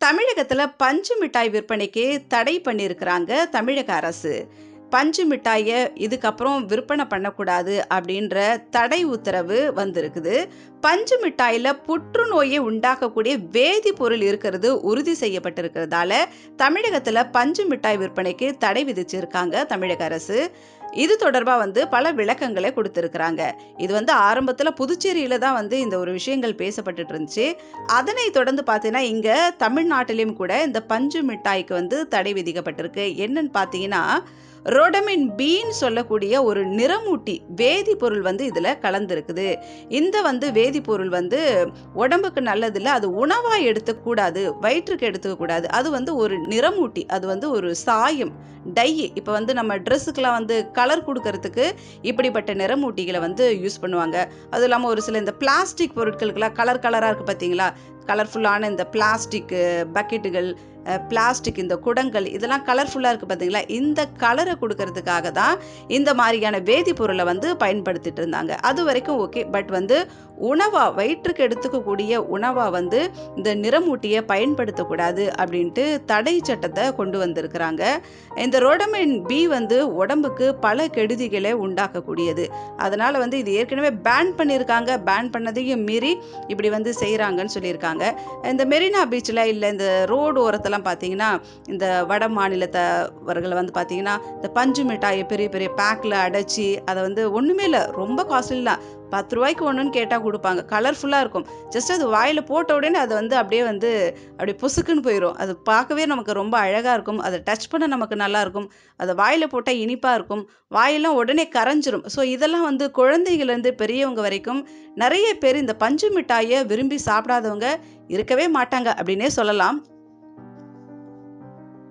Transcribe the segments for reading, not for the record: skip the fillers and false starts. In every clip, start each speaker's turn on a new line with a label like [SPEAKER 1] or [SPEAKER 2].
[SPEAKER 1] தமிழகத்துல பஞ்சு மிட்டாய் விற்பனைக்கு தடை பண்ணியிருக்கிறாங்க தமிழக அரசு. பஞ்சு மிட்டாய இதுக்கப்புறம் விற்பனை பண்ணக்கூடாது அப்படின்ற தடை உத்தரவு வந்திருக்குது. பஞ்சு மிட்டாயில புற்றுநோயை உண்டாக்கக்கூடிய வேதிப்பொருள் இருக்கிறது உறுதி செய்யப்பட்டிருக்கிறதால தமிழகத்துல பஞ்சு மிட்டாய் விற்பனைக்கு தடை விதிச்சிருக்காங்க தமிழக அரசு. இது தொடர்பாக பல விளக்கங்களை கொடுத்திருக்கிறாங்க. இது ஆரம்பத்தில் புதுச்சேரியில தான் இந்த ஒரு விஷயங்கள் பேசப்பட்டுட்டு இருந்துச்சு. அதனை தொடர்ந்து பார்த்தீங்கன்னா இங்க தமிழ்நாட்டிலையும் கூட இந்த பஞ்சு மிட்டாய்க்கு தடை விதிக்கப்பட்டிருக்கு. என்னன்னு பார்த்தீங்கன்னா ரோடமின் பீன்னு சொல்லக்கூடிய ஒரு நிறமூட்டி வேதிப்பொருள் இதுல கலந்துருக்குது. இந்த வேதிப்பொருள் உடம்புக்கு நல்லதில்லை, அது உணவா எடுத்துக்கூடாது, வயிற்றுக்கு எடுத்துக்க கூடாது. அது ஒரு நிறமூட்டி, அது ஒரு சாயம், டை. இப்போ நம்ம ட்ரெஸ்ஸுக்கெல்லாம் கலர் கொடுக்கறதுக்கு இப்படிப்பட்ட நிறமூட்டிகளை யூஸ் பண்ணுவாங்க. அதுவும் இல்லாமல் ஒரு சில இந்த பிளாஸ்டிக் பொருட்களுக்கெல்லாம் கலர் கலராக இருக்குது பார்த்தீங்களா, கலர்ஃபுல்லான இந்த பிளாஸ்டிக் பக்கெட்டுகள், பிளாஸ்டிக் இந்த குடங்கள், இதெல்லாம் கலர்ஃபுல்லாக இருக்குது பார்த்தீங்களா. இந்த கலரை கொடுக்கறதுக்காக தான் இந்த மாதிரியான வேதிப்பொருளை பயன்படுத்திட்டு இருந்தாங்க. அது வரைக்கும் ஓகே. பட் உணவா, வயிற்றுக்கு எடுத்துக்கக்கூடிய உணவா இந்த நிறமூட்டியை பயன்படுத்தக்கூடாது அப்படின்ட்டு தடை சட்டத்தை கொண்டு வந்திருக்கிறாங்க. இந்த ரோடமின் பி உடம்புக்கு பல கெடுதிகளை உண்டாக்கக்கூடியது. அதனால இது ஏற்கனவே பேன் பண்ணியிருக்காங்க. பேன் பண்ணதையும் மீறி இப்படி செய்கிறாங்கன்னு சொல்லியிருக்காங்க. இந்த மெரினா பீச்சில் இல்லை இந்த ரோடு ஓரத்தில் பார்த்தீங்கன்னா இந்த வட மாநிலத்தவர்கள் பார்த்தீங்கன்னா இந்த பஞ்சு மிட்டாயை பெரிய பெரிய பேக்கில் அடைச்சி அதை ஒன்றுமே இல்லை, ரொம்ப காஸ்ட்லி தான், 10 ரூபாய்க்கு ஒன்றுன்னு கேட்டால் கொடுப்பாங்க. கலர்ஃபுல்லாக இருக்கும். ஜஸ்ட் அது வாயில் போட்ட உடனே அது அப்படியே அப்படியே பொசுக்குன்னு போயிடும். அது பார்க்கவே நமக்கு ரொம்ப அழகாக இருக்கும். அதை டச் பண்ண நமக்கு நல்லா இருக்கும். அதை வாயில் போட்டால் இனிப்பாக இருக்கும். வாயெல்லாம் உடனே கரைஞ்சிரும். ஸோ இதெல்லாம் குழந்தைகள்லேருந்து பெரியவங்க வரைக்கும் நிறைய பேர் இந்த பஞ்சு மிட்டாயை விரும்பி சாப்பிடாதவங்க இருக்கவே மாட்டாங்க அப்படின்னே சொல்லலாம்.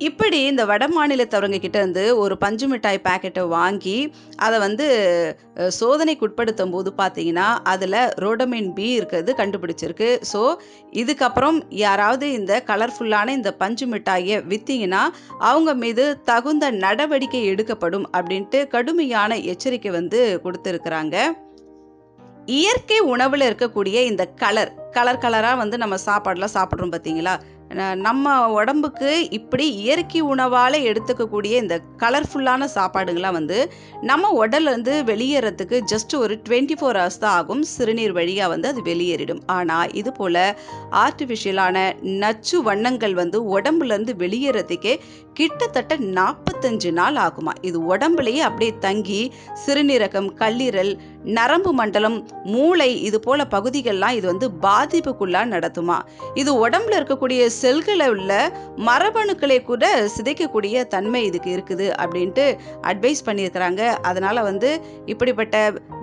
[SPEAKER 1] இப்படி இந்த வட மாநிலத்தவங்க கிட்ட இருந்து ஒரு பஞ்சு மிட்டாய் பேக்கெட்டை வாங்கி அதை சோதனைக்கு உட்படுத்தும் போது பார்த்தீங்கன்னா அதில் ரோடமின் பி இருக்கிறது கண்டுபிடிச்சிருக்கு. ஸோ இதுக்கப்புறம் யாராவது இந்த கலர்ஃபுல்லான இந்த பஞ்சு மிட்டாயை விற்றீங்கன்னா அவங்க மீது தகுந்த நடவடிக்கை எடுக்கப்படும் அப்படின்ட்டு கடுமையான எச்சரிக்கை கொடுத்துருக்குறாங்க. இயற்கை உணவில் இருக்கக்கூடிய இந்த கலராக நம்ம சாப்பாடெலாம் சாப்பிட்றோம் பார்த்தீங்களா, நம்ம உடம்புக்கு இப்படி இயற்கை உணவால் எடுத்துக்கக்கூடிய இந்த கலர்ஃபுல்லான சாப்பாடுங்களாம் நம்ம உடல்லேருந்து வெளியேறதுக்கு ஜஸ்ட் ஒரு 24 ஹவர்ஸ் தான் ஆகும். சிறுநீர் வழியாக அது வெளியேறிடும். ஆனால் இது போல் ஆர்டிஃபிஷியலான நச்சு வண்ணங்கள் உடம்புலேருந்து வெளியேறதுக்கே கிட்டத்தட்ட 45 நாள் ஆகுமா. இது உடம்புலேயே அப்படியே தங்கி சிறுநீரகம், கல்லீரல், நரம்பு மண்டலம், மூளை, இது போல பகுதிகள்லாம் இது பாதிப்புக்குள்ளாக நடத்துமா. இது உடம்புல இருக்கக்கூடிய செல்களை உள்ள மரபணுக்களை கூட சிதைக்கக்கூடிய தன்மை இதுக்கு இருக்குது அப்படின்ட்டு அட்வைஸ் பண்ணியிருக்கிறாங்க. அதனால இப்படிப்பட்ட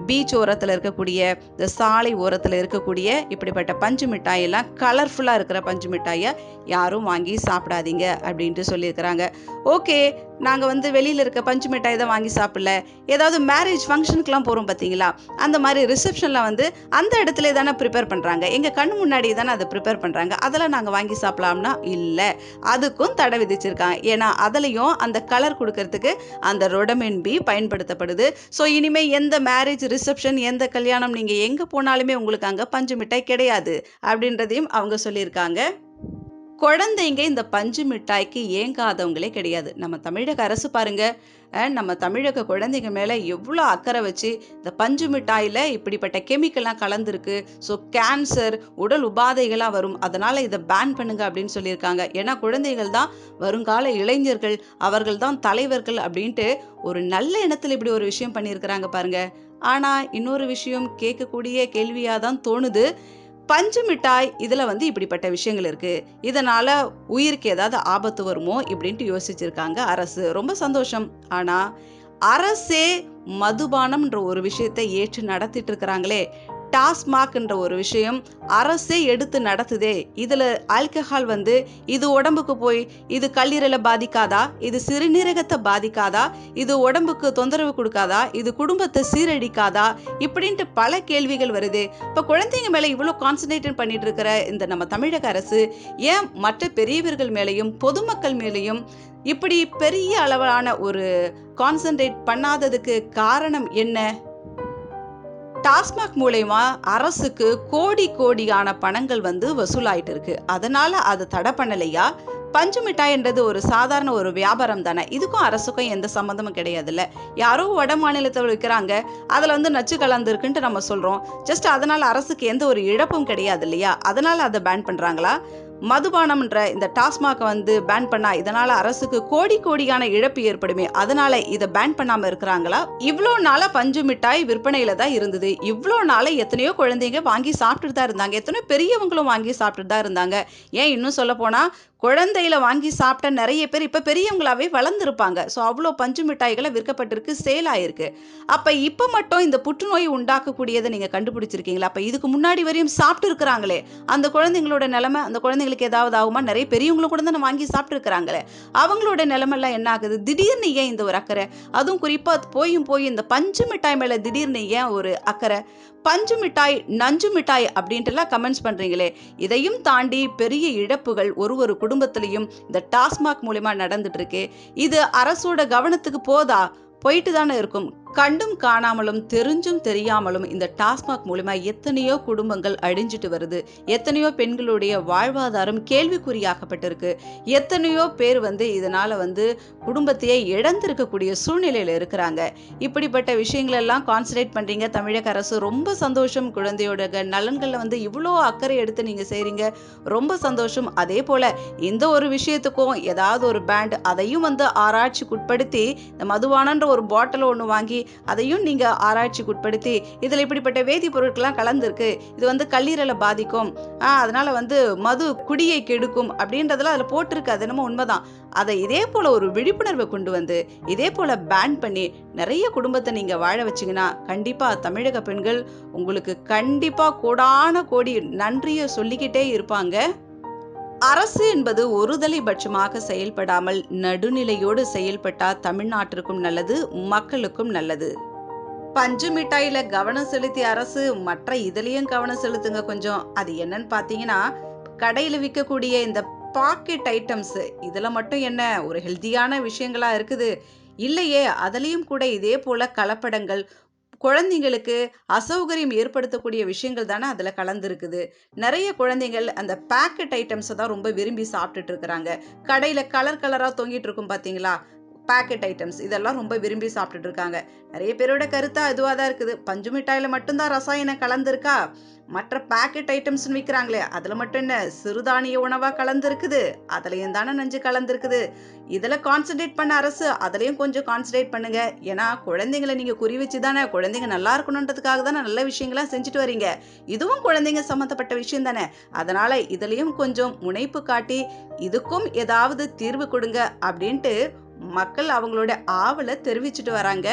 [SPEAKER 1] பீச் ஓரத்தில் இருக்கக்கூடிய இந்த சாலை ஓரத்தில் இருக்கக்கூடிய இப்படிப்பட்ட பஞ்சு மிட்டாயெல்லாம் கலர்ஃபுல்லாக இருக்கிற பஞ்சு மிட்டாயை யாரும் வாங்கி சாப்பிடாதீங்க அப்படின்ட்டு சொல்லியிருக்கிறாங்க. ஓகே, நாங்கள் வெளியில் இருக்க பஞ்சு மிட்டாய் தான் வாங்கி சாப்பிடல, ஏதாவது மேரேஜ் ஃபங்க்ஷனுக்குலாம் போகிறோம் பார்த்தீங்களா, அந்த மாதிரி ரிசப்ஷனில் அந்த இடத்துல தானே ப்ரிப்பேர் பண்ணுறாங்க, எங்கள் கண்ணு முன்னாடியே தானே அதை ப்ரிப்பேர் பண்ணுறாங்க, அதெல்லாம் நாங்கள் வாங்கி சாப்பிடலாம்னா இல்லை, அதுக்கும் தடை விதிச்சிருக்காங்க. ஏன்னா அதுலேயும் அந்த கலர் கொடுக்கறதுக்கு அந்த ரோடமின் பி பயன்படுத்தப்படுது. ஸோ இனிமேல் எந்த மேரேஜ், ரிசப்ஷன், எந்த கல்யாணம், நீங்கள் எங்கே போனாலுமே உங்களுக்கு அங்கே பஞ்சு மிட்டாய் கிடையாது அப்படின்றதையும் அவங்க சொல்லியிருக்காங்க. குழந்தைங்க இந்த பஞ்சு மிட்டாய்க்கு ஏங்காதவங்களே கிடையாது. நம்ம தமிழக அரசு பாருங்க, நம்ம தமிழக குழந்தைங்க மேலே எவ்வளோ அக்கறை வச்சு இந்த பஞ்சு மிட்டாயில் இப்படிப்பட்ட கெமிக்கல்லாம் கலந்துருக்கு. ஸோ கேன்சர், உடல் உபாதைகளாக வரும், அதனால் இதை பேன் பண்ணுங்க அப்படின்னு சொல்லியிருக்காங்க. ஏன்னா குழந்தைகள் தான் வருங்கால இளைஞர்கள், அவர்கள் தான் தலைவர்கள் அப்படின்ட்டு ஒரு நல்ல எண்ணத்தில் இப்படி ஒரு விஷயம் பண்ணியிருக்கிறாங்க பாருங்க. ஆனால் இன்னொரு விஷயம் கேட்கக்கூடிய கேள்வியாக தான் தோணுது. பஞ்சு மிட்டாய் இதில் இப்படிப்பட்ட விஷயங்கள் இருக்குது, இதனால் உயிருக்கு ஏதாவது ஆபத்து வருமோ இப்படின்ட்டு யோசிச்சிருக்காங்க அரசு. ரொம்ப சந்தோஷம். ஆனால் அரசே மதுபானம்ன்ற ஒரு விஷயத்தை ஏற்று நடத்திட்டு இருக்கிறாங்களே, டாஸ்மாக்ன்ற ஒரு விஷயம் அரசே எடுத்து நடத்துதே, இதில் ஆல்கஹால் இது உடம்புக்கு போய் இது கல்லீரலை பாதிக்காதா, இது சிறுநீரகத்தை பாதிக்காதா, இது உடம்புக்கு தொந்தரவு கொடுக்காதா, இது குடும்பத்தை சீரழிக்காதா, இப்படின்ட்டு பல கேள்விகள் வருது. இப்போ குழந்தைங்க மேலே இவ்வளோ கான்சன்ட்ரேட் பண்ணிட்டு இருக்கிற இந்த நம்ம தமிழக அரசு ஏன் மற்ற பெரியவர்கள் மேலேயும் பொதுமக்கள் மேலேயும் இப்படி பெரிய அளவிலான ஒரு கான்சன்ட்ரேட் பண்ணாததுக்கு காரணம் என்ன? டாஸ்மாக் மூலயமா அரசுக்கு கோடி கோடியான பணங்கள் வந்து வசூலாயிட்டு இருக்கு. அதனால அதை தடை பண்ணலையா? பஞ்சு மிட்டாய்ன்றது ஒரு சாதாரண ஒரு வியாபாரம் தானே. இதுக்கும் அரசுக்கும் எந்த சம்மந்தமும் கிடையாதுல்ல. யாரோ வட மாநிலத்தில் விற்கிறாங்க, அதில் வந்து நச்சு கலந்துருக்குன்ட்டு நம்ம சொல்கிறோம். ஜஸ்ட் அதனால் அரசுக்கு எந்த ஒரு இழப்பும் கிடையாது இல்லையா? அதனால் அதை பேன் பண்ணுறாங்களா? மதுபானம்ன்ற இந்த டாஸ்மாகை வந்து பேன் பண்ணா இதனால அரசுக்கு கோடி கோடியான இழப்பு ஏற்படுமே, அதனால இதை பேன் பண்ணாம இருக்கிறாங்களா? இவ்வளோ நாளா பஞ்சு மிட்டாய் விற்பனையில தான் இருந்தது. இவ்வளோ நாளா எத்தனையோ குழந்தைங்க வாங்கி சாப்பிட்டுட்டு தான் இருந்தாங்க. எத்தனையோ பெரியவங்களும் வாங்கி சாப்பிட்டுட்டு தான் இருந்தாங்க. ஏன் இன்னும் சொல்ல போனா குழந்தையில வாங்கி சாப்பிட்ட நிறைய பேர் இப்போ பெரியவங்களாவே வளர்ந்துருப்பாங்க. ஸோ அவ்வளோ பஞ்சு மிட்டாய்களை விற்கப்பட்டிருக்கு, சேல் ஆயிருக்கு. அப்போ இப்போ மட்டும் இந்த புற்றுநோய் உண்டாக்கக்கூடியதை நீங்கள் கண்டுபிடிச்சிருக்கீங்களா? அப்போ இதுக்கு முன்னாடி வரையும் சாப்பிட்டு இருக்கிறாங்களே அந்த குழந்தைங்களோட நிலைமை, அந்த குழந்தைங்களுக்கு ஏதாவது ஆகுமா? நிறைய பெரியவங்களும் கூட தான் வாங்கி சாப்பிட்டு இருக்கிறாங்களே, அவங்களோட நிலைமைலாம் என்ன ஆகுது? திடீர்னு ஏன் இந்த ஒரு அக்கறை? அதுவும் குறிப்பாக போய் இந்த பஞ்சு மிட்டாய் மேலே திடீர்னு ஏன் ஒரு அக்கறை? பஞ்சு மிட்டாய், நஞ்சு மிட்டாய் அப்படின்ட்டுலாம் கமெண்ட்ஸ் பண்ணுறீங்களே, இதையும் தாண்டி பெரிய இழப்புகள் ஒரு குடும்பத்திலையும் இந்த டாஸ்மாக் மூலமா நடந்துட்டு இருக்கு. இது அரசோட கவனத்துக்கு போயிட்டு தானே இருக்கும். கண்டும் காணாமலும் தெரிஞ்சும் தெரியாமலும் இந்த டாஸ்மாக் மூலமா எத்தனையோ குடும்பங்கள் அழிஞ்சிட்டு வருது. எத்தனையோ பெண்களுடைய வாழ்வாதாரம் கேள்விக்குறியாக்கப்பட்டிருக்கு. எத்தனையோ பேர் வந்து இதனால வந்து குடும்பத்தையே இழந்திருக்கக்கூடிய சூழ்நிலையில இருக்கிறாங்க. இப்படிப்பட்ட விஷயங்கள் எல்லாம் கான்சன்ட்ரேட் பண்றீங்க தமிழக அரசு. ரொம்ப சந்தோஷம். குழந்தையோட நலன்கள்ல வந்து இவ்வளோ அக்கறை எடுத்து நீங்க செய்றீங்க, ரொம்ப சந்தோஷம். அதே போல இந்த ஒரு விஷயத்துக்கும் ஏதாவது ஒரு பேண்ட் அதையும் வந்து ஆராய்ச்சிக்குட்படுத்தி இந்த மதுவானன்ற ஒரு பாட்டில் ஒன்று வாங்கி அதையும் நீங்க ஆராய்ச்சிக்குட்படுத்தி இதில் இப்படிப்பட்ட வேதிப்பொருட்கள்லாம் கலந்துருக்கு, இது வந்து கல்லீரலை பாதிக்கும், அதனால வந்து மது குடியை கெடுக்கும் அப்படின்றதுல அதில் போட்டிருக்கு. அது என்னமோ உண்மைதான். அதை இதே போல ஒரு விழிப்புணர்வை கொண்டு வந்து இதே போல பேன் பண்ணி நிறைய குடும்பத்தை நீங்க வாழ வச்சீங்கன்னா கண்டிப்பா தமிழக பெண்கள் உங்களுக்கு கண்டிப்பா கோடான கோடி நன்றியை சொல்லிக்கிட்டே இருப்பாங்க. அரசு என்பது ஒருதலை பட்சமாக செயல்படாமல் நடுநிலையோடு செயல்பட்டா தமிழ்நாட்டிற்கும் நல்லது, மக்களுக்கும் நல்லது. பஞ்சு மிட்டாயில கவனம் செலுத்திய அரசு மற்ற இதுலயும் கவனம் செலுத்துங்க கொஞ்சம். அது என்னன்னு பாத்தீங்கன்னா, கடையில விற்கக்கூடிய இந்த பாக்கெட் ஐட்டம்ஸ் இதுல மட்டும் என்ன ஒரு ஹெல்தியான விஷயங்களா இருக்குது? இல்லையே, அதுலயும் கூட இதே போல கலப்படங்கள், குழந்தைங்களுக்கு அசௌகரியம் ஏற்படுத்தக்கூடிய விஷயங்கள் தானே அதில் கலந்துருக்குது. நிறைய குழந்தைகள் அந்த பேக்கெட் ஐட்டம்ஸை தான் ரொம்ப விரும்பி சாப்பிட்டுட்டு இருக்கிறாங்க. கடையில் கலர் கலராக தொங்கிட்டு இருக்கும் பார்த்தீங்களா, பேக்கெட் ஐட்டம்ஸ் இதெல்லாம் ரொம்ப விரும்பி சாப்பிட்டுட்டு இருக்காங்க. நிறைய பேரோட கருத்தா இதுவாக தான் இருக்குது. பஞ்சு மிட்டாயில் மட்டும்தான் ரசாயனம் கலந்துருக்கா? மற்ற பேக்கெட் ஐட்டம்ஸ்னு விற்கிறாங்களே அதில் மட்டும் என்ன சிறுதானிய உணவாக கலந்துருக்குது? அதுலேயும் தானே நஞ்சு கலந்துருக்குது. இதில் கான்சன்ட்ரேட் பண்ண அரசு அதுலேயும் கொஞ்சம் கான்சன்ட்ரேட் பண்ணுங்க. ஏன்னா குழந்தைங்களை நீங்கள் குறி வச்சு தானே, குழந்தைங்க நல்லா இருக்கணுன்றதுக்காக தானே நல்ல விஷயங்கள்லாம் செஞ்சுட்டு வரீங்க. இதுவும் குழந்தைங்க சம்மந்தப்பட்ட விஷயம் தானே. அதனால் இதுலேயும் கொஞ்சம் முனைப்பு காட்டி இதுக்கும் ஏதாவது தீர்வு கொடுங்க அப்படின்ட்டு மக்கள் அவங்களோட ஆவலை தெரிவிச்சுட்டு வராங்க.